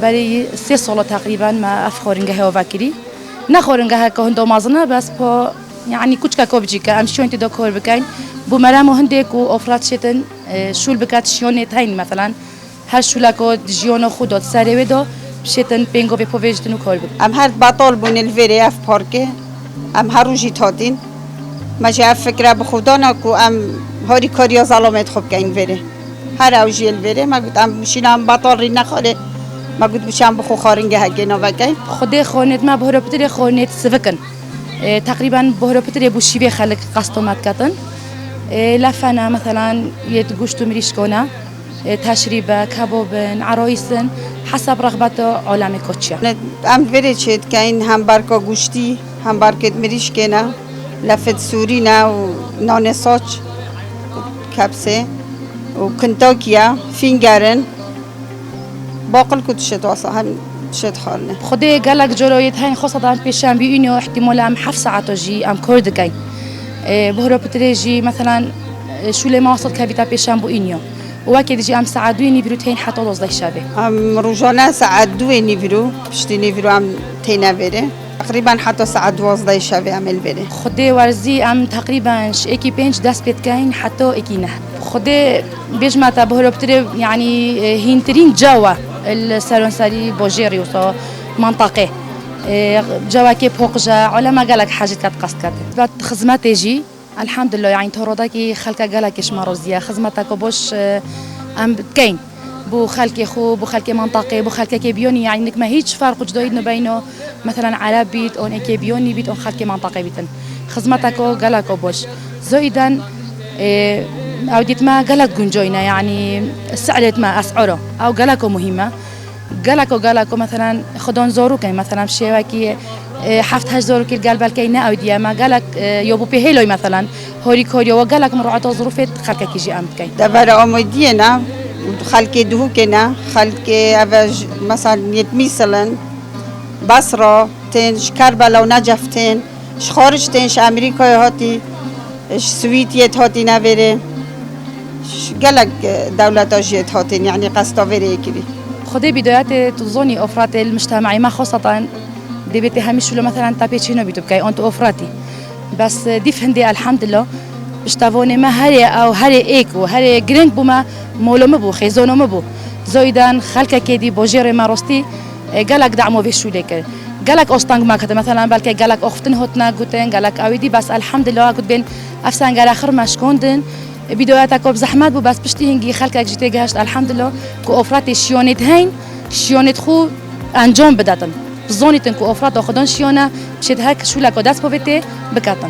برای 3 سال تقریبا ما افخورنگه ها وکری نخورنگه که هندو مازنه بس با يعني كوچكا كوبجيكا ام شلون تدو كور بكاين بومرام هندك وافراد شتن شول بكات شلون تاين مثلا هر شولاكو جيونو خودت سري ودو شتن بينگو به پووجتنو كور بك ام هر باطل بون الفيري اف بارك ام هروجي تادين ما جا فكره بخودانا كو ام هاري كاريا ظلامت خوب كاين فيري هر اوجي الفيري ما قلت ام مشينام باطل ري نخاله ما قلت بشام بخو خارنگه هگنا وكاين خدي خونت ما بهرو بتري خونت سفكن تقريبا بهرو بتري بوشيبي خلق قسطومات كاتن لفنا مثلا يتقوشتو مريشكونا تشريبه كبابن عرايسن حسب رغبته عالم كوتشيا ام فيري شيت كاين همبركا گوشتي همبركت مريشكنا لفت سورينا ونان ساچ كبسه وكنتاكيا فينجرن باقل كتشت واسا هم شد خالنا خدي قالك جرايد هاي خاصة بيشان بيونيو احتمال ام 7 ساعات جي ام كوردكاي بهرو بتريجي مثلا شو لي ما وصلت كابيتا بيشان بوينيو واكيد جي ام ساعة دويني بروتين حتى لوز شابه ام روجانا ساعة دويني برو بشتيني برو ام تينا بره تقريبا حتى ساعة 12 شابه عمل بره خدي ورزي ام تقريبا ايكي بينج داس بيتكاين حتى ايكي نه خدي بيجمع بهرو بتري يعني هينترين جوا السالونساري بوجيري وصا منطقة جواكي بوقجة علما قالك حاجة كتقصد بعد خدماتي جي الحمد لله يعني توروداكي خلقة قالكش مروزية خدمتك بوش ام كاين بو خلقي خو بو خلقي منطقي بو خلقي كيبيوني يعني انك ما هيج فرق جديد بينه مثلا عرب بيت اون كيبيوني بيت اون خلقي منطقي بيتن خدمتك قالك بوش زايدا أوديت ما قالك جنجوينا يعني سعرت ما أسعاره أو قالكوا مهمة قالكوا مثلا خدون زوروكي مثلا شيء حفت هزوروكي القلب الكينا أوديا ما قالك يبو بهيلوي مثلا هوري كوريا وقالك مراعاة ظروفات خلك يجي أمتكي دبر أمودينا خلك دهوكنا خلك أبج مثلا يتمثلا بصرة تنش كربلاء ونجف تن خارج تنش أمريكا هاتي سويت هاتي نبره قالك دولة جيت هاتين يعني قصدا فيري كبير خدي بدايات تظني أفراد المجتمعي ما خاصة دي بيتي همش لو مثلا تابيتشينو بيتوبكاي أنت أفراتي بس دي فهندي الحمد لله بشتافوني ما هري أو هري إيكو هري جرينك بوما مولو مبو خيزونو مبو زايدا خلك كيدي بوجيري ماروستي قالك دعمو في شو ليك قالك أستانج ما كده مثلا بلكي قالك أختن هتنا قوتين قالك أويدي بس الحمد لله قلت بين أفسان قال آخر مشكوندن بداياتك بزحمات بس بشتي هنجي خلقك جيتي جهشت الحمد لله كو أفراد شيونت هين شيونت خو أنجام بداتن زونيتن كو أفراد أخدون شيونا بشيت هاك شو لك وداس بوفيتي بكاتن